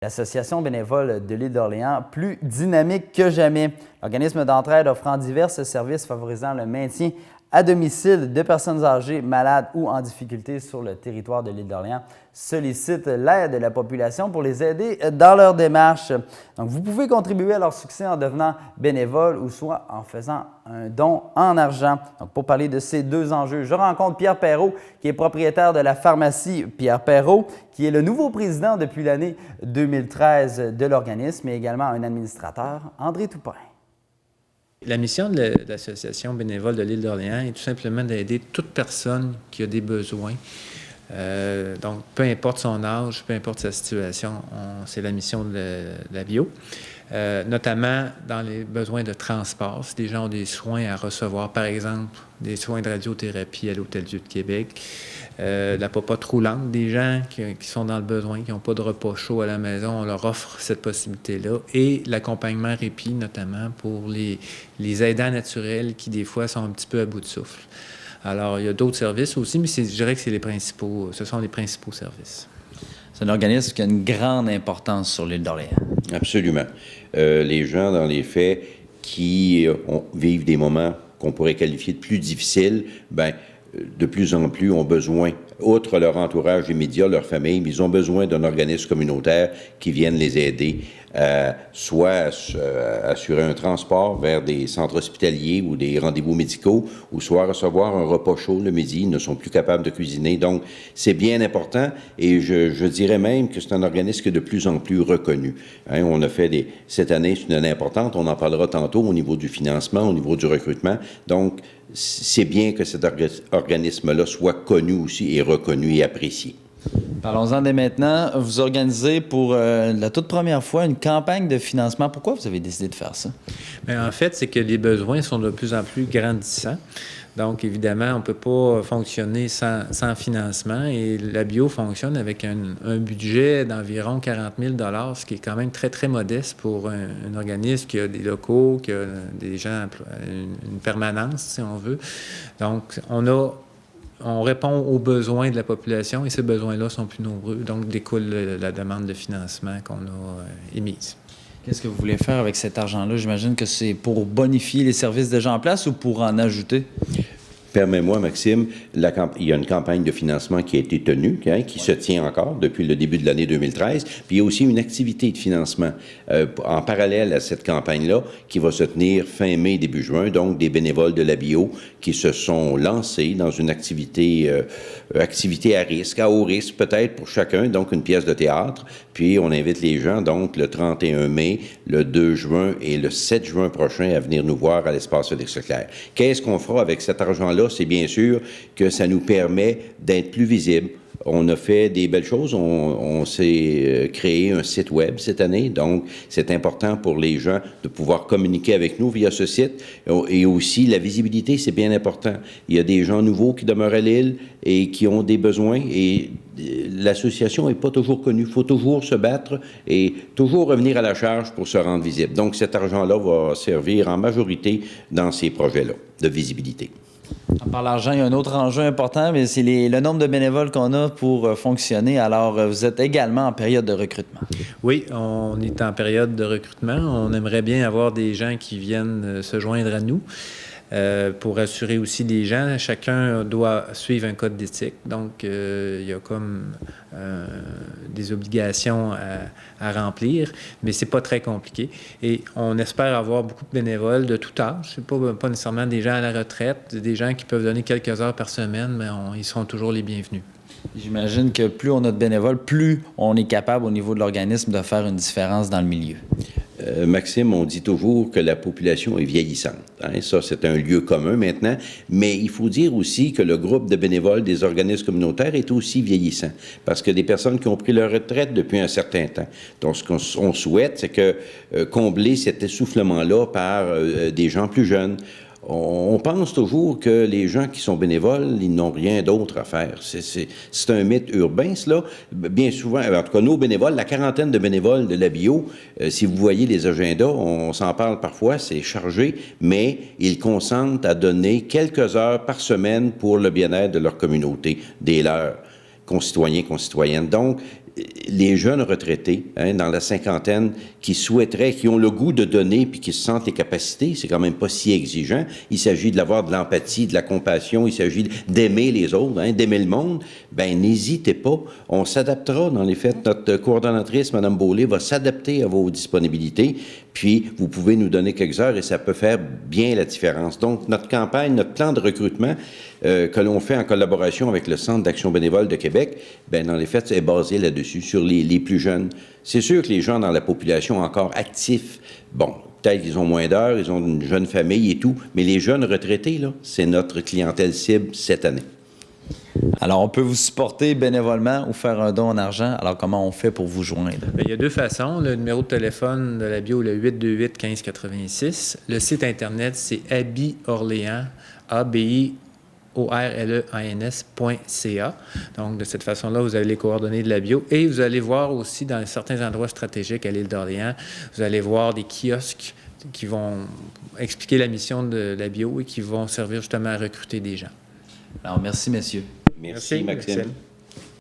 L'Association bénévole de l'île d'Orléans, plus dynamique que jamais. L'organisme d'entraide offrant divers services favorisant le maintien à domicile de personnes âgées, malades ou en difficulté sur le territoire de l'île d'Orléans sollicite l'aide de la population pour les aider dans leur démarche. Donc, vous pouvez contribuer à leur succès en devenant bénévole ou soit en faisant un don en argent. Donc, pour parler de ces deux enjeux, je rencontre Pierre Perrault, qui est propriétaire de la pharmacie Pierre Perrault, qui est le nouveau président depuis l'année 2013 de l'organisme, et également un administrateur, André Toupin. La mission de l'Association bénévole de l'île d'Orléans est tout simplement d'aider toute personne qui a des besoins. Donc, peu importe son âge, peu importe sa situation, c'est la mission de la bio. Notamment dans les besoins de transport. Si des gens ont des soins à recevoir, par exemple, des soins de radiothérapie à l'Hôtel-Dieu de Québec, la popote roulante, des gens qui sont dans le besoin, qui n'ont pas de repas chaud à la maison, on leur offre cette possibilité-là. Et l'accompagnement répit, notamment pour les aidants naturels qui, des fois, sont un petit peu à bout de souffle. Alors, il y a d'autres services aussi, mais je dirais que ce sont les principaux services. C'est un organisme qui a une grande importance sur l'île d'Orléans. Absolument. Les gens, dans les faits, qui vivent des moments qu'on pourrait qualifier de plus difficiles, bien, de plus en plus ont besoin, outre leur entourage immédiat, leur famille, mais ils ont besoin d'un organisme communautaire qui vienne les aider, soit assurer un transport vers des centres hospitaliers ou des rendez-vous médicaux, ou soit recevoir un repas chaud le midi. Ils ne sont plus capables de cuisiner. Donc, c'est bien important et je dirais même que c'est un organisme qui est de plus en plus reconnu. Hein, on a fait cette année, c'est une année importante. On en parlera tantôt au niveau du financement, au niveau du recrutement. Donc, c'est bien que cet organisme-là soit connu aussi et reconnu et apprécié. Parlons-en dès maintenant. Vous organisez pour la toute première fois une campagne de financement. Pourquoi vous avez décidé de faire ça? Bien, en fait, c'est que les besoins sont de plus en plus grandissants. Donc, évidemment, on ne peut pas fonctionner sans financement et la bio fonctionne avec un budget d'environ 40 000 $, ce qui est quand même très, très modeste pour un organisme qui a des locaux, qui a des gens, une permanence, si on veut. Donc, on répond aux besoins de la population et ces besoins-là sont plus nombreux. Donc, découle la demande de financement qu'on a émise. Qu'est-ce que vous voulez faire avec cet argent-là? J'imagine que c'est pour bonifier les services déjà en place ou pour en ajouter? Permets-moi, Maxime, il y a une campagne de financement qui a été tenue, qui se tient encore depuis le début de l'année 2013. Puis il y a aussi une activité de financement en parallèle à cette campagne-là qui va se tenir fin mai, début juin. Donc, des bénévoles de la bio qui se sont lancés dans une activité à risque, à haut risque peut-être pour chacun, donc une pièce de théâtre. Puis on invite les gens, donc le 31 mai, le 2 juin et le 7 juin prochain à venir nous voir à l'espace Félix Leclerc. Qu'est-ce qu'on fera avec cet argent-là? C'est bien sûr que ça nous permet d'être plus visibles. On a fait des belles choses. On s'est créé un site web cette année. Donc, c'est important pour les gens de pouvoir communiquer avec nous via ce site. Et aussi, la visibilité, c'est bien important. Il y a des gens nouveaux qui demeurent à l'île et qui ont des besoins. Et l'association n'est pas toujours connue. Il faut toujours se battre et toujours revenir à la charge pour se rendre visible. Donc, cet argent-là va servir en majorité dans ces projets-là de visibilité. En parlant d'argent, il y a un autre enjeu important, mais c'est le nombre de bénévoles qu'on a pour fonctionner. Alors, vous êtes également en période de recrutement. Oui, on est en période de recrutement. On aimerait bien avoir des gens qui viennent se joindre à nous. Pour assurer aussi les gens, chacun doit suivre un code d'éthique. Donc, il y a comme des obligations à remplir, mais c'est pas très compliqué. Et on espère avoir beaucoup de bénévoles de tout âge. C'est pas nécessairement des gens à la retraite, des gens qui peuvent donner quelques heures par semaine, mais ils seront toujours les bienvenus. J'imagine que plus on a de bénévoles, plus on est capable au niveau de l'organisme de faire une différence dans le milieu. Maxime, on dit toujours que la population est vieillissante. Hein? Ça, c'est un lieu commun maintenant. Mais il faut dire aussi que le groupe de bénévoles des organismes communautaires est aussi vieillissant. Parce que des personnes qui ont pris leur retraite depuis un certain temps. Donc, ce qu'on souhaite, c'est que combler cet essoufflement-là par des gens plus jeunes. On pense toujours que les gens qui sont bénévoles, ils n'ont rien d'autre à faire. C'est un mythe urbain, cela. Bien souvent, en tout cas, nos bénévoles, la quarantaine de bénévoles de la bio, si vous voyez les agendas, on s'en parle parfois, c'est chargé, mais ils consentent à donner quelques heures par semaine pour le bien-être de leur communauté, des leurs concitoyens, concitoyennes. Donc, les jeunes retraités, dans la cinquantaine, qui souhaiteraient, qui ont le goût de donner puis qui se sentent les capacités, c'est quand même pas si exigeant. Il s'agit d'avoir de l'empathie, de la compassion, il s'agit d'aimer les autres, d'aimer le monde. Ben n'hésitez pas, on s'adaptera. Dans les faits, notre coordonnatrice, Mme Beaulé, va s'adapter à vos disponibilités. Puis, vous pouvez nous donner quelques heures et ça peut faire bien la différence. Donc, notre campagne, notre plan de recrutement que l'on fait en collaboration avec le Centre d'action bénévole de Québec, ben dans les faits, est basé là-dessus, sur les plus jeunes. C'est sûr que les gens dans la population encore actifs, bon, peut-être qu'ils ont moins d'heures, ils ont une jeune famille et tout, mais les jeunes retraités, là, c'est notre clientèle cible cette année. Alors, on peut vous supporter bénévolement ou faire un don en argent. Alors, comment on fait pour vous joindre? Bien, il y a deux façons. Le numéro de téléphone de la bio, le 828-1586. Le site Internet, c'est ABIOrléans, ABIORLEANS.ca. Donc, de cette façon-là, vous avez les coordonnées de la bio. Et vous allez voir aussi, dans certains endroits stratégiques à l'île d'Orléans, vous allez voir des kiosques qui vont expliquer la mission de la bio et qui vont servir justement à recruter des gens. Alors, merci, messieurs. Merci Maxime.